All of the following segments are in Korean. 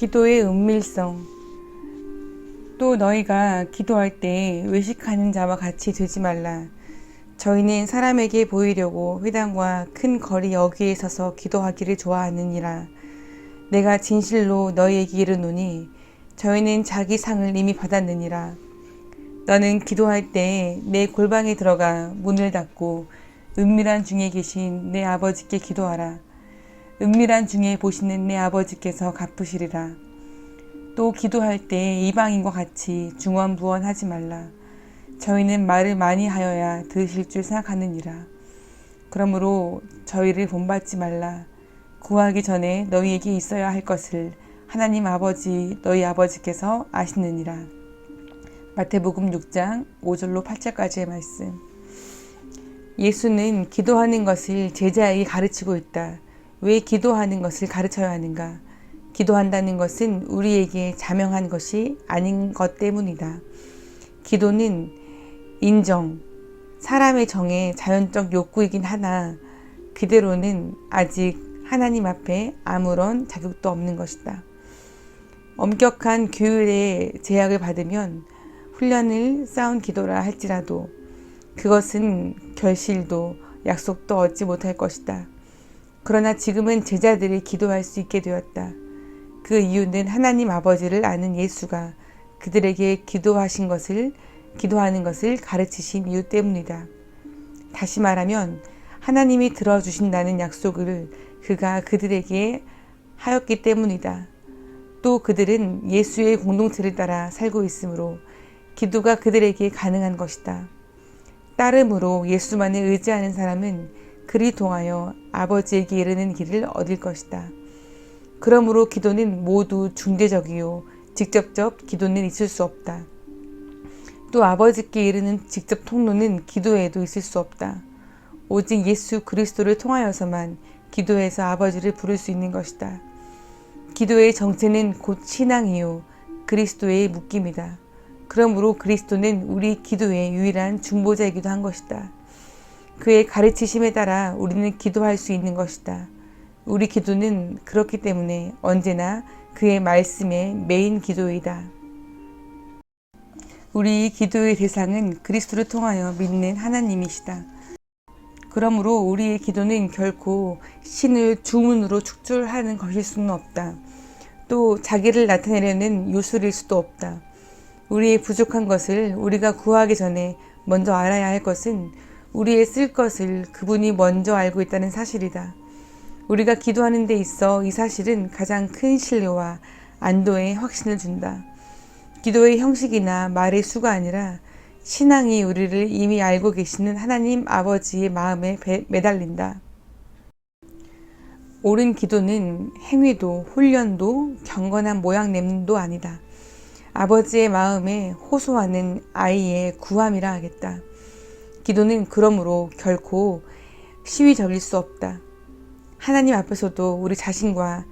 기도의 은밀성. 또 너희가 기도할 때 외식하는 자와 같이 되지 말라. 저희는 사람에게 보이려고 회당과 큰 거리 여기에 서서 기도하기를 좋아하느니라. 내가 진실로 너희에게 이르노니 저희는 자기 상을 이미 받았느니라. 너는 기도할 때 내 골방에 들어가 문을 닫고 은밀한 중에 계신 내 아버지께 기도하라. 은밀한 중에 보시는 내 아버지께서 갚으시리라. 또 기도할 때 이방인과 같이 중언부언하지 말라. 저희는 말을 많이 하여야 들으실 줄 생각하느니라. 그러므로 저희를 본받지 말라. 구하기 전에 너희에게 있어야 할 것을 하나님 아버지 너희 아버지께서 아시느니라. 마태복음 6장 5절로 8절까지의 말씀. 예수는 기도하는 것을 제자에게 가르치고 있다. 왜 기도하는 것을 가르쳐야 하는가? 기도한다는 것은 우리에게 자명한 것이 아닌 것 때문이다. 기도는 인정, 사람의 정의 자연적 욕구이긴 하나 그대로는 아직 하나님 앞에 아무런 자격도 없는 것이다. 엄격한 규율의 제약을 받으면 훈련을 쌓은 기도라 할지라도 그것은 결실도 약속도 얻지 못할 것이다. 그러나 지금은 제자들이 기도할 수 있게 되었다. 그 이유는 하나님 아버지를 아는 예수가 그들에게 기도하는 것을 가르치신 이유 때문이다. 다시 말하면 하나님이 들어주신다는 약속을 그가 그들에게 하였기 때문이다. 또 그들은 예수의 공동체를 따라 살고 있으므로 기도가 그들에게 가능한 것이다. 따름으로 예수만을 의지하는 사람은 그리 통하여 아버지에게 이르는 길을 얻을 것이다. 그러므로 기도는 모두 중대적이요 직접적 기도는 있을 수 없다. 또 아버지께 이르는 직접 통로는 기도에도 있을 수 없다. 오직 예수 그리스도를 통하여서만 기도에서 아버지를 부를 수 있는 것이다. 기도의 정체는 곧 신앙이요 그리스도의 묶임이다. 그러므로 그리스도는 우리 기도의 유일한 중보자이기도 한 것이다. 그의 가르치심에 따라 우리는 기도할 수 있는 것이다. 우리 기도는 그렇기 때문에 언제나 그의 말씀의 메인 기도이다. 우리 기도의 대상은 그리스도를 통하여 믿는 하나님이시다. 그러므로 우리의 기도는 결코 신을 주문으로 축출하는 것일 수는 없다. 또 자기를 나타내려는 요술일 수도 없다. 우리의 부족한 것을 우리가 구하기 전에 먼저 알아야 할 것은 우리의 쓸 것을 그분이 먼저 알고 있다는 사실이다. 우리가 기도하는 데 있어 이 사실은 가장 큰 신뢰와 안도의 확신을 준다. 기도의 형식이나 말의 수가 아니라 신앙이 우리를 이미 알고 계시는 하나님 아버지의 마음에 매달린다. 옳은 기도는 행위도 훈련도 경건한 모양냄도 아니다. 아버지의 마음에 호소하는 아이의 구함이라 하겠다. 기도는 그러므로 결코 시위적일 수 없다. 하나님 앞에서도 우리 자신과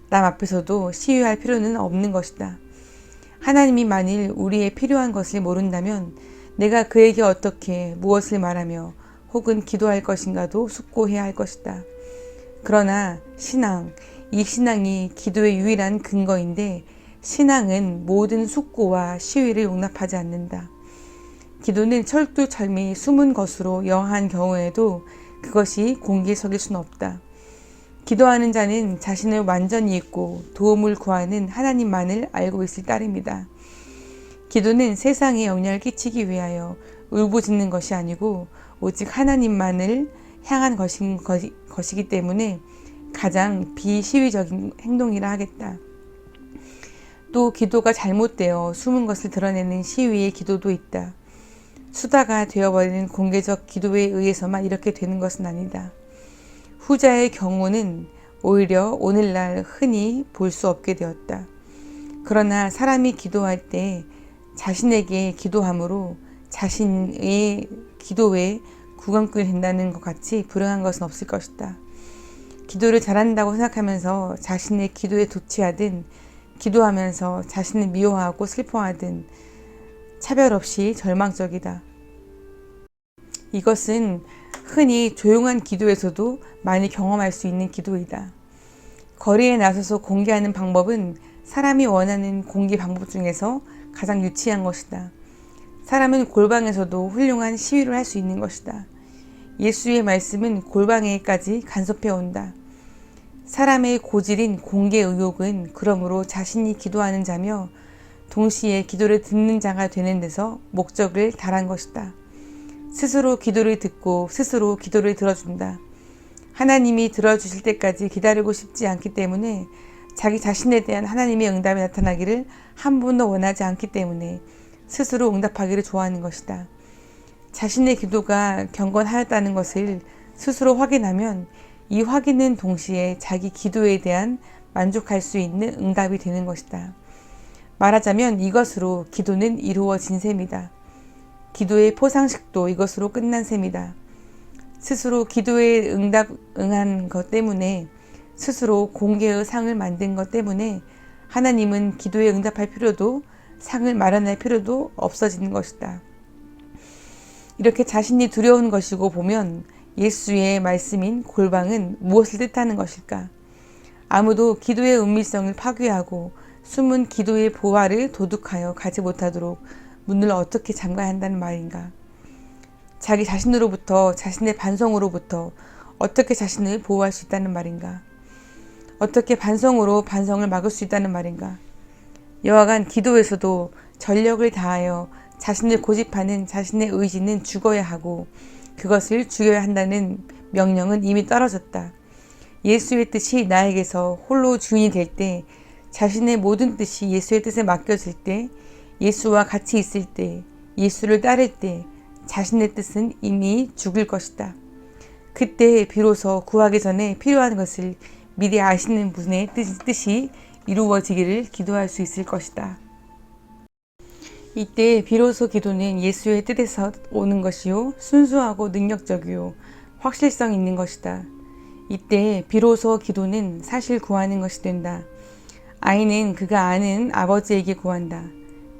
남 앞에서도 시위할 필요는 없는 것이다. 하나님이 만일 우리의 필요한 것을 모른다면 내가 그에게 어떻게 무엇을 말하며 혹은 기도할 것인가도 숙고해야 할 것이다. 그러나 이 신앙이 기도의 유일한 근거인데 신앙은 모든 숙고와 시위를 용납하지 않는다. 기도는 철두철미 숨은 것으로 영한 경우에도 그것이 공개적일 수는 없다. 기도하는 자는 자신을 완전히 잊고 도움을 구하는 하나님만을 알고 있을 따름이다. 기도는 세상에 영향을 끼치기 위하여 울부짖는 것이 아니고 오직 하나님만을 향한 것이기 때문에 가장 비시위적인 행동이라 하겠다. 또 기도가 잘못되어 숨은 것을 드러내는 시위의 기도도 있다. 수다가 되어버리는 공개적 기도에 의해서만 이렇게 되는 것은 아니다. 후자의 경우는 오히려 오늘날 흔히 볼 수 없게 되었다. 그러나 사람이 기도할 때 자신에게 기도함으로 자신의 기도에 구강꾼이 된다는 것 같이 불행한 것은 없을 것이다. 기도를 잘한다고 생각하면서 자신의 기도에 도취하든 기도하면서 자신을 미워하고 슬퍼하든 차별 없이 절망적이다. 이것은 흔히 조용한 기도에서도 많이 경험할 수 있는 기도이다. 거리에 나서서 공개하는 방법은 사람이 원하는 공개 방법 중에서 가장 유치한 것이다. 사람은 골방에서도 훌륭한 시위를 할 수 있는 것이다. 예수의 말씀은 골방에까지 간섭해 온다. 사람의 고질인 공개 의욕은 그러므로 자신이 기도하는 자며 동시에 기도를 듣는 자가 되는 데서 목적을 달한 것이다. 스스로 기도를 듣고 스스로 기도를 들어준다. 하나님이 들어주실 때까지 기다리고 싶지 않기 때문에 자기 자신에 대한 하나님의 응답이 나타나기를 한 번도 원하지 않기 때문에 스스로 응답하기를 좋아하는 것이다. 자신의 기도가 경건하였다는 것을 스스로 확인하면 이 확인은 동시에 자기 기도에 대한 만족할 수 있는 응답이 되는 것이다. 말하자면 이것으로 기도는 이루어진 셈이다. 기도의 포상식도 이것으로 끝난 셈이다. 스스로 기도에 응한 것 때문에 스스로 공개의 상을 만든 것 때문에 하나님은 기도에 응답할 필요도 상을 마련할 필요도 없어지는 것이다. 이렇게 자신이 두려운 것이고 보면 예수의 말씀인 골방은 무엇을 뜻하는 것일까? 아무도 기도의 은밀성을 파괴하고 숨은 기도의 보화를 도둑하여 가지 못하도록 문을 어떻게 잠가야 한다는 말인가? 자기 자신으로부터, 자신의 반성으로부터 어떻게 자신을 보호할 수 있다는 말인가? 어떻게 반성으로 반성을 막을 수 있다는 말인가? 여하간 기도에서도 전력을 다하여 자신을 고집하는 자신의 의지는 죽어야 하고 그것을 죽여야 한다는 명령은 이미 떨어졌다. 예수의 뜻이 나에게서 홀로 주인이 될 때, 자신의 모든 뜻이 예수의 뜻에 맡겨질 때, 예수와 같이 있을 때, 예수를 따를 때 자신의 뜻은 이미 죽을 것이다. 그때 비로소 구하기 전에 필요한 것을 미리 아시는 분의 뜻이 이루어지기를 기도할 수 있을 것이다. 이때 비로소 기도는 예수의 뜻에서 오는 것이요 순수하고 능력적이요 확실성 있는 것이다. 이때 비로소 기도는 사실 구하는 것이 된다. 아이는 그가 아는 아버지에게 구한다.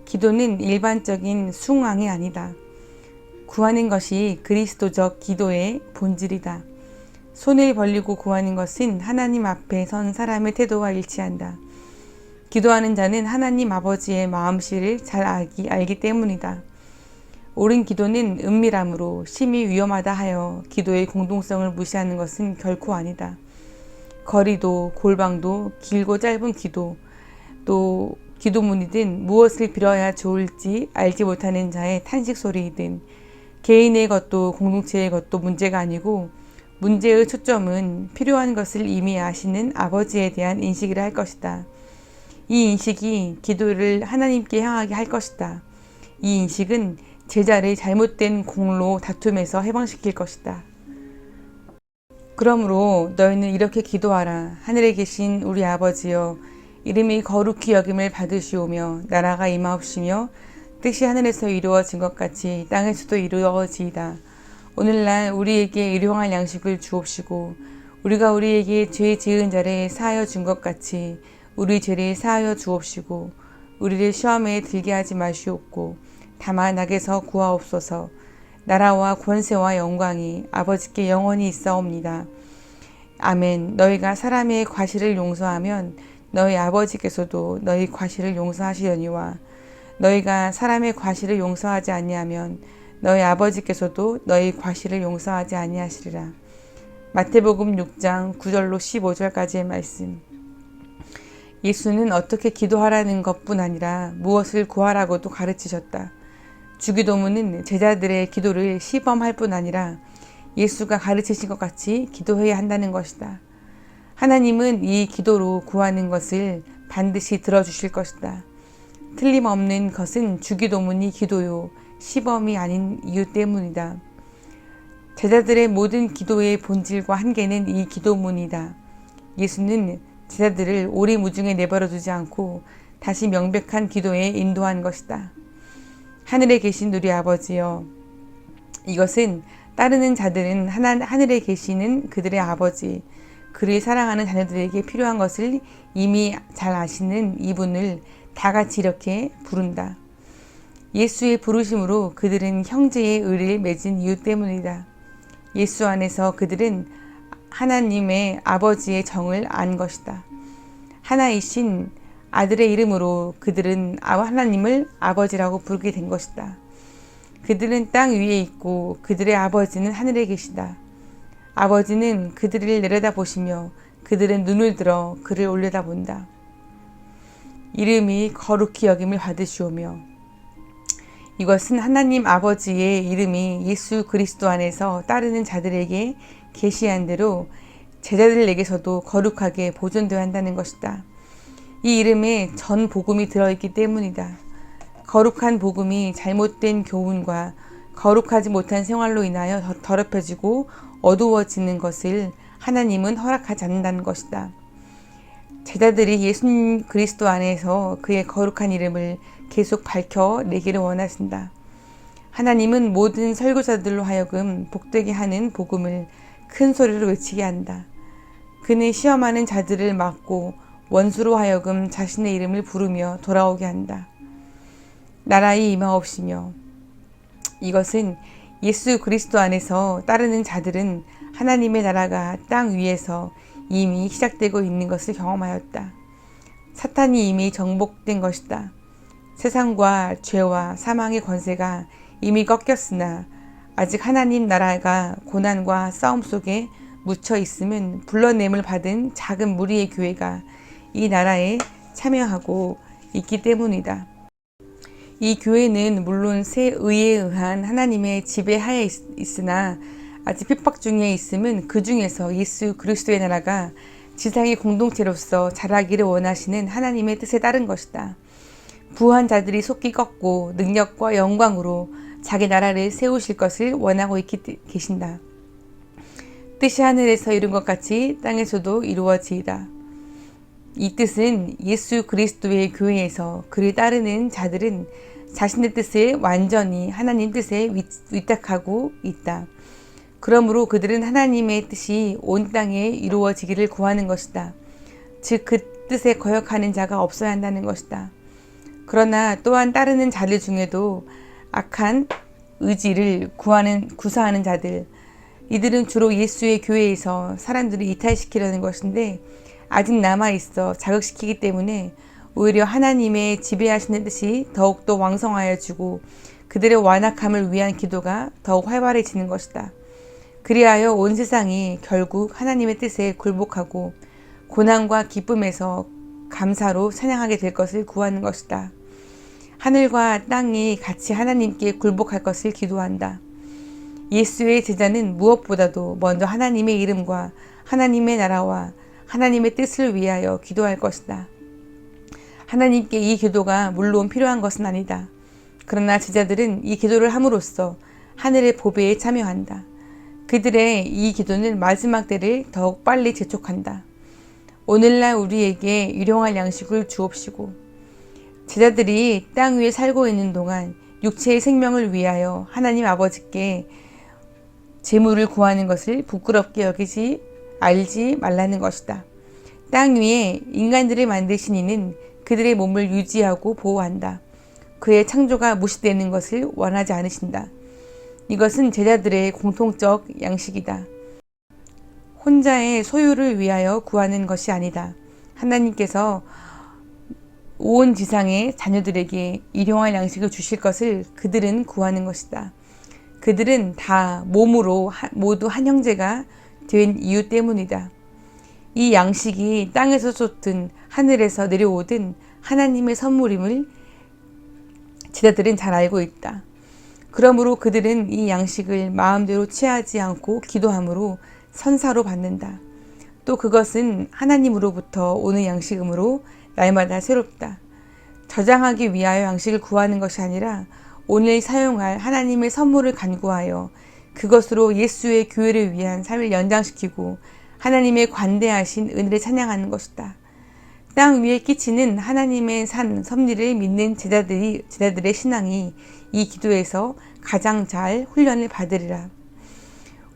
기도는 일반적인 숭앙이 아니다. 구하는 것이 그리스도적 기도의 본질이다. 손을 벌리고 구하는 것은 하나님 앞에 선 사람의 태도와 일치한다. 기도하는 자는 하나님 아버지의 마음씨를 잘 알기 때문이다. 옳은 기도는 은밀함으로 심히 위험하다 하여 기도의 공동성을 무시하는 것은 결코 아니다. 거리도 골방도 길고 짧은 기도, 또 기도문이든 무엇을 빌어야 좋을지 알지 못하는 자의 탄식 소리이든 개인의 것도 공동체의 것도 문제가 아니고 문제의 초점은 필요한 것을 이미 아시는 아버지에 대한 인식이라 할 것이다. 이 인식이 기도를 하나님께 향하게 할 것이다. 이 인식은 제자를 잘못된 공로 다툼에서 해방시킬 것이다. 그러므로 너희는 이렇게 기도하라. 하늘에 계신 우리 아버지여, 이름이 거룩히 여김을 받으시오며 나라가 임하옵시며 뜻이 하늘에서 이루어진 것 같이 땅에서도 이루어지이다. 오늘날 우리에게 일용할 양식을 주옵시고 우리가 우리에게 죄 지은 자를 사하여 준 것 같이 우리 죄를 사하여 주옵시고 우리를 시험에 들게 하지 마시옵고 다만 악에서 구하옵소서. 나라와 권세와 영광이 아버지께 영원히 있사옵니다. 아멘. 너희가 사람의 과실을 용서하면 너희 아버지께서도 너희 과실을 용서하시려니와 너희가 사람의 과실을 용서하지 아니하면 너희 아버지께서도 너희 과실을 용서하지 아니하시리라. 마태복음 6장 9절로 15절까지의 말씀. 예수는 어떻게 기도하라는 것뿐 아니라 무엇을 구하라고도 가르치셨다. 주기도문은 제자들의 기도를 시범할 뿐 아니라 예수가 가르치신 것 같이 기도해야 한다는 것이다. 하나님은 이 기도로 구하는 것을 반드시 들어주실 것이다. 틀림없는 것은 주기도문이 기도요, 시범이 아닌 이유 때문이다. 제자들의 모든 기도의 본질과 한계는 이 기도문이다. 예수는 제자들을 오리무중에 내버려 두지 않고 다시 명백한 기도에 인도한 것이다. 하늘에 계신 우리 아버지여, 이것은 따르는 자들은 하늘에 계시는 그들의 아버지, 그를 사랑하는 자녀들에게 필요한 것을 이미 잘 아시는 이분을 다 같이 이렇게 부른다. 예수의 부르심으로 그들은 형제의 의를 맺은 이유 때문이다. 예수 안에서 그들은 하나님의 아버지의 정을 안 것이다. 하나이신 아들의 이름으로 그들은 하나님을 아버지라고 부르게 된 것이다. 그들은 땅 위에 있고 그들의 아버지는 하늘에 계시다. 아버지는 그들을 내려다보시며 그들은 눈을 들어 그를 올려다본다. 이름이 거룩히 여김을 받으시오며 이것은 하나님 아버지의 이름이 예수 그리스도 안에서 따르는 자들에게 계시한 대로 제자들에게서도 거룩하게 보존되어야 한다는 것이다. 이 이름에 전 복음이 들어있기 때문이다. 거룩한 복음이 잘못된 교훈과 거룩하지 못한 생활로 인하여 더럽혀지고 어두워지는 것을 하나님은 허락하지 않는다는 것이다. 제자들이 예수 그리스도 안에서 그의 거룩한 이름을 계속 밝혀내기를 원하신다. 하나님은 모든 설교자들로 하여금 복되게 하는 복음을 큰 소리로 외치게 한다. 그는 시험하는 자들을 막고 원수로 하여금 자신의 이름을 부르며 돌아오게 한다. 나라의 임하옵시며 이것은 예수 그리스도 안에서 따르는 자들은 하나님의 나라가 땅 위에서 이미 시작되고 있는 것을 경험하였다. 사탄이 이미 정복된 것이다. 세상과 죄와 사망의 권세가 이미 꺾였으나 아직 하나님 나라가 고난과 싸움 속에 묻혀 있으면 불러냄을 받은 작은 무리의 교회가 이 나라에 참여하고 있기 때문이다. 이 교회는 물론 새 의에 의한 하나님의 지배하에 있으나 아직 핍박 중에 있음은 그 중에서 예수 그리스도의 나라가 지상의 공동체로서 자라기를 원하시는 하나님의 뜻에 따른 것이다. 부한 자들이 속기 꺾고 능력과 영광으로 자기 나라를 세우실 것을 원하고 계신다. 뜻이 하늘에서 이룬 것 같이 땅에서도 이루어지이다. 이 뜻은 예수 그리스도의 교회에서 그를 따르는 자들은 자신의 뜻을 완전히 하나님 뜻에 위탁하고 있다. 그러므로 그들은 하나님의 뜻이 온 땅에 이루어지기를 구하는 것이다. 즉 그 뜻에 거역하는 자가 없어야 한다는 것이다. 그러나 또한 따르는 자들 중에도 악한 의지를 구사하는 자들, 이들은 주로 예수의 교회에서 사람들을 이탈시키려는 것인데 아직 남아있어 자극시키기 때문에 오히려 하나님의 지배하시는 뜻이 더욱더 왕성하여지고 그들의 완악함을 위한 기도가 더욱 활발해지는 것이다. 그리하여 온 세상이 결국 하나님의 뜻에 굴복하고 고난과 기쁨에서 감사로 찬양하게 될 것을 구하는 것이다. 하늘과 땅이 같이 하나님께 굴복할 것을 기도한다. 예수의 제자는 무엇보다도 먼저 하나님의 이름과 하나님의 나라와 하나님의 뜻을 위하여 기도할 것이다. 하나님께 이 기도가 물론 필요한 것은 아니다. 그러나 제자들은 이 기도를 함으로써 하늘의 보배에 참여한다. 그들의 이 기도는 마지막 때를 더욱 빨리 재촉한다. 오늘날 우리에게 일용할 양식을 주옵시고 제자들이 땅 위에 살고 있는 동안 육체의 생명을 위하여 하나님 아버지께 재물을 구하는 것을 부끄럽게 알지 말라는 것이다. 땅 위에 인간들을 만드신 이는 그들의 몸을 유지하고 보호한다. 그의 창조가 무시되는 것을 원하지 않으신다. 이것은 제자들의 공통적 양식이다. 혼자의 소유를 위하여 구하는 것이 아니다. 하나님께서 온 지상의 자녀들에게 일용할 양식을 주실 것을 그들은 구하는 것이다. 그들은 다 몸으로 모두 한 형제가 된 이유 때문이다. 이 양식이 땅에서 솟든 하늘에서 내려오든 하나님의 선물임을 제자들은 잘 알고 있다. 그러므로 그들은 이 양식을 마음대로 취하지 않고 기도함으로 선사로 받는다. 또 그것은 하나님으로부터 오는 양식이므로 날마다 새롭다. 저장하기 위하여 양식을 구하는 것이 아니라 오늘 사용할 하나님의 선물을 간구하여 그것으로 예수의 교회를 위한 삶을 연장시키고 하나님의 관대하신 은혜를 찬양하는 것이다. 땅 위에 끼치는 하나님의 산 섭리를 믿는 제자들의 신앙이 이 기도에서 가장 잘 훈련을 받으리라.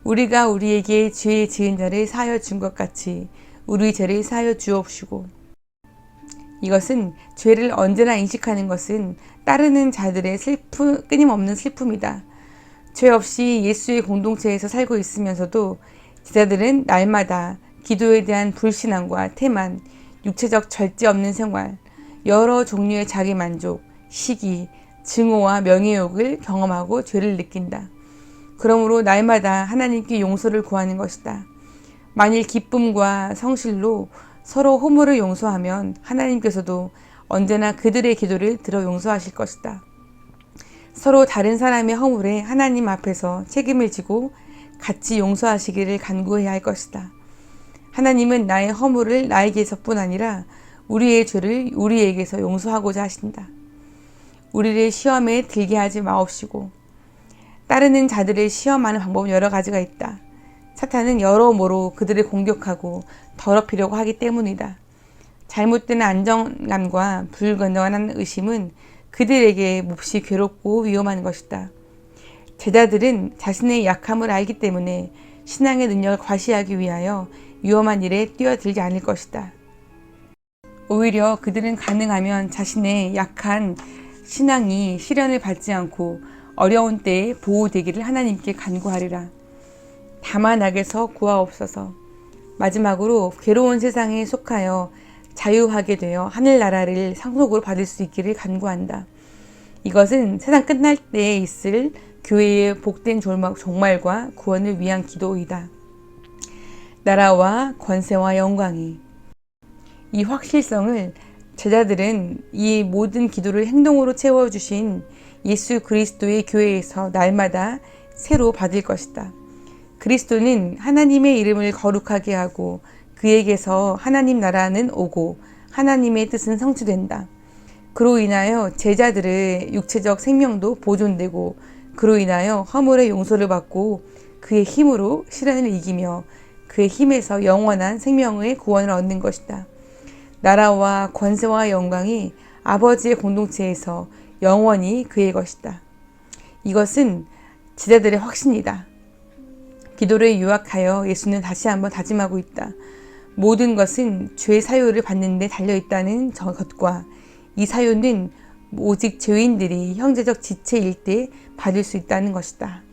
우리가 우리에게 죄 지은 자를 사하여 준 것 같이 우리 죄를 사하여 주옵시고. 이것은 죄를 언제나 인식하는 것은 따르는 자들의 끊임없는 슬픔이다. 죄 없이 예수의 공동체에서 살고 있으면서도 제자들은 날마다 기도에 대한 불신앙과 태만, 육체적 절제 없는 생활, 여러 종류의 자기만족, 시기, 증오와 명예욕을 경험하고 죄를 느낀다. 그러므로 날마다 하나님께 용서를 구하는 것이다. 만일 기쁨과 성실로 서로 허물을 용서하면 하나님께서도 언제나 그들의 기도를 들어 용서하실 것이다. 서로 다른 사람의 허물에 하나님 앞에서 책임을 지고 같이 용서하시기를 간구해야 할 것이다. 하나님은 나의 허물을 나에게서뿐 아니라 우리의 죄를 우리에게서 용서하고자 하신다. 우리를 시험에 들게 하지 마옵시고. 따르는 자들을 시험하는 방법은 여러 가지가 있다. 사탄은 여러모로 그들을 공격하고 더럽히려고 하기 때문이다. 잘못된 안정감과 불건전한 의심은 그들에게 몹시 괴롭고 위험한 것이다. 제자들은 자신의 약함을 알기 때문에 신앙의 능력을 과시하기 위하여 위험한 일에 뛰어들지 않을 것이다. 오히려 그들은 가능하면 자신의 약한 신앙이 시련을 받지 않고 어려운 때에 보호되기를 하나님께 간구하리라. 다만 악에서 구하옵소서. 마지막으로 괴로운 세상에 속하여 자유하게 되어 하늘나라를 상속으로 받을 수 있기를 간구한다. 이것은 세상 끝날 때에 있을 교회의 복된 종말과 구원을 위한 기도이다. 나라와 권세와 영광이. 이 확실성을 제자들은 이 모든 기도를 행동으로 채워주신 예수 그리스도의 교회에서 날마다 새로 받을 것이다. 그리스도는 하나님의 이름을 거룩하게 하고 그에게서 하나님 나라는 오고 하나님의 뜻은 성취된다. 그로 인하여 제자들의 육체적 생명도 보존되고 그로 인하여 허물의 용서를 받고 그의 힘으로 시련을 이기며 그의 힘에서 영원한 생명의 구원을 얻는 것이다. 나라와 권세와 영광이 아버지의 공동체에서 영원히 그의 것이다. 이것은 제자들의 확신이다. 기도를 요약하여 예수는 다시 한번 다짐하고 있다. 모든 것은 죄 사유를 받는 데 달려있다는 것과 이 사유는 오직 죄인들이 형제적 지체일 때 받을 수 있다는 것이다.